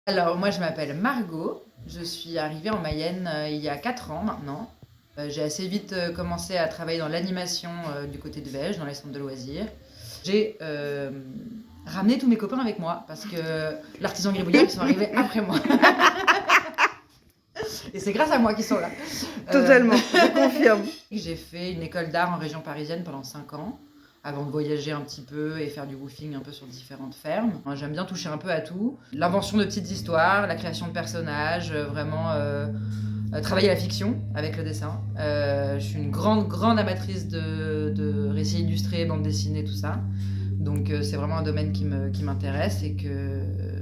Alors moi je m'appelle Margot, je suis arrivée en Mayenne il y a 4 ans maintenant. J'ai assez vite commencé à travailler dans l'animation du côté de Vège, dans les centres de loisirs. J'ai ramené tous mes copains avec moi parce que l'artisan gribouillard ils sont arrivés après moi. Et c'est grâce à moi qu'ils sont là. Totalement, je confirme. J'ai fait une école d'art en région parisienne pendant 5 ans, avant de voyager un petit peu et faire du woofing un peu sur différentes fermes. J'aime bien toucher un peu à tout. L'invention de petites histoires, la création de personnages, vraiment travailler la fiction avec le dessin. Je suis une grande amatrice de récits illustrés, bandes dessinées, tout ça. Donc c'est vraiment un domaine qui m'intéresse et que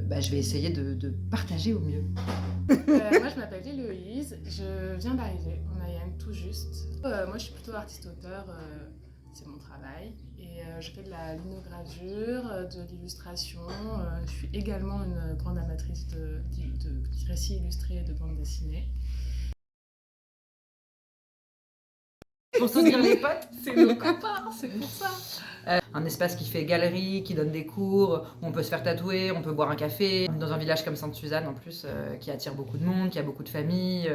je vais essayer de partager au mieux. Moi, je m'appelle Héloïse, je viens d'arriver en Mayenne tout juste. Moi, je suis plutôt artiste-auteur, c'est mon travail. Et je fais de la linogravure, de l'illustration. Je suis également une grande amatrice de récits illustrés et de bandes dessinées. Pour soutenir les potes. C'est nos copains, c'est pour ça. Un espace qui fait galerie, qui donne des cours, où on peut se faire tatouer, on peut boire un café. Dans un village comme Sainte-Suzanne en plus, qui attire beaucoup de monde, qui a beaucoup de familles,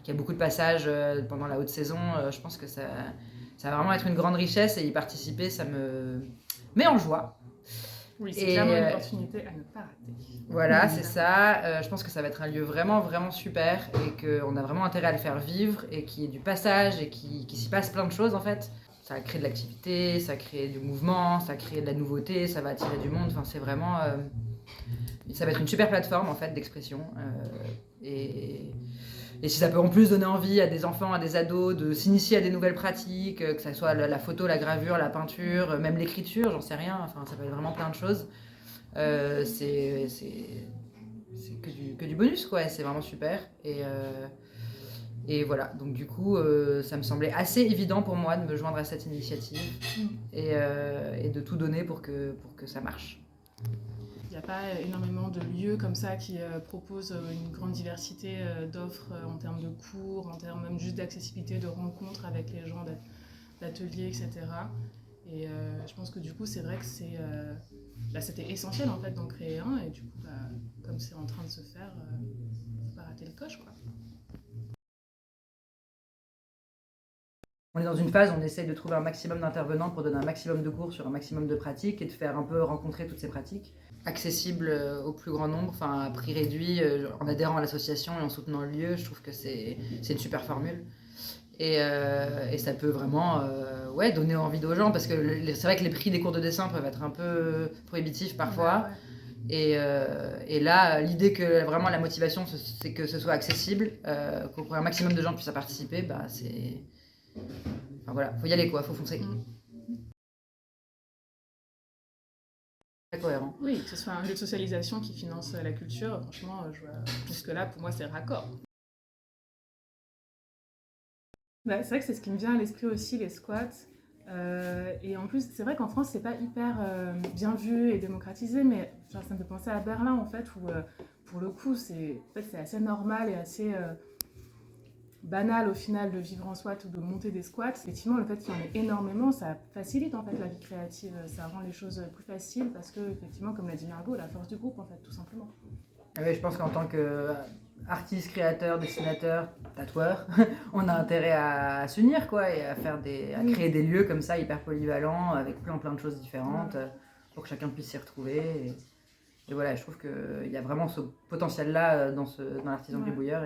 qui a beaucoup de passages pendant la haute saison. Je pense que ça va vraiment être une grande richesse et y participer, ça me met en joie. Oui, c'est clairement une opportunité à ne pas rater. Voilà, c'est ça. Je pense que ça va être un lieu vraiment super et qu'on a vraiment intérêt à le faire vivre et qu'il y ait du passage et qu'il s'y passe plein de choses en fait. Ça crée de l'activité, ça crée du mouvement, ça crée de la nouveauté, ça va attirer du monde. Enfin, c'est vraiment... ça va être une super plateforme en fait d'expression. Et si ça peut en plus donner envie à des enfants, à des ados de s'initier à des nouvelles pratiques, que ça soit la photo, la gravure, la peinture, même l'écriture, j'en sais rien. Enfin, ça peut être vraiment plein de choses. C'est que du bonus quoi, c'est vraiment super. Et voilà, donc du coup, ça me semblait assez évident pour moi de me joindre à cette initiative et de tout donner pour que ça marche. Il n'y a pas énormément de lieux comme ça qui proposent une grande diversité d'offres en termes de cours, en termes même juste d'accessibilité, de rencontres avec les gens, d'ateliers, etc. Et je pense que du coup, c'est vrai que c'était essentiel en fait d'en créer un. Et du coup, comme c'est en train de se faire, faut pas rater le coche, quoi. On est dans une phase où on essaye de trouver un maximum d'intervenants pour donner un maximum de cours sur un maximum de pratiques et de faire un peu rencontrer toutes ces pratiques accessibles au plus grand nombre, enfin à prix réduit, en adhérant à l'association et en soutenant le lieu. Je trouve que c'est une super formule. Et ça peut vraiment donner envie aux gens parce que c'est vrai que les prix des cours de dessin peuvent être un peu prohibitifs parfois. Ouais. Et là, l'idée que vraiment la motivation c'est que ce soit accessible, qu'un maximum de gens puissent participer, c'est... Enfin voilà, faut y aller quoi, faut foncer. Très cohérent. Oui, que ce soit un lieu de socialisation qui finance la culture, franchement, jusque-là, pour moi, c'est raccord. C'est vrai que c'est ce qui me vient à l'esprit aussi, les squats. Et en plus, c'est vrai qu'en France, c'est pas hyper bien vu et démocratisé, mais genre, ça me fait penser à Berlin, en fait, où pour le coup, c'est assez normal et assez banal au final de vivre en squat ou de monter des squats. Effectivement, le fait qu'il y en ait énormément, ça facilite en fait la vie créative, ça rend les choses plus faciles parce que, effectivement, comme l'a dit Margot, la force du groupe, en fait, tout simplement. Oui, je pense qu'en tant qu'artiste, créateur, dessinateur, tatoueur, on a intérêt à s'unir quoi et à créer des lieux comme ça hyper polyvalents avec plein de choses différentes pour que chacun puisse s'y retrouver. Et voilà, je trouve qu'il y a vraiment ce potentiel-là dans l'artisan gribouilleur.